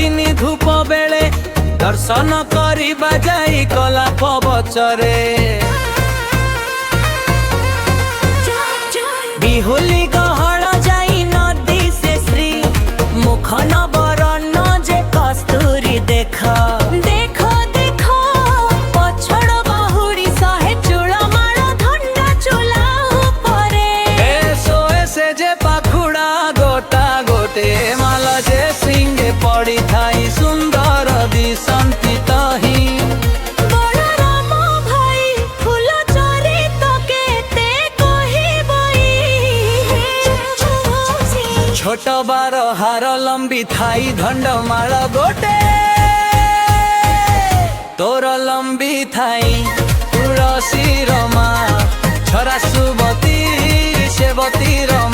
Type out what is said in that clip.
अग्नि धूप बेले दर्शन करिबा जाई कलाप बचरे बिहुली गहळ जाई नदी से श्री मुखन बरन जे कस्तूरी देखा देखो देखो पछड़ बाहुरी सहे चूड़ा मारो धंडा चूला ऊपरे सोए से जे पाखुड़ा गोटा गोटे माल जे सिंगे पड़ी थाई सुंदर दिसंती तही छोट बार हार लंबी थाई धंड माल गोटे तोर लंबी थाई तुलसी रमा छरा सुबती सेवती रमा।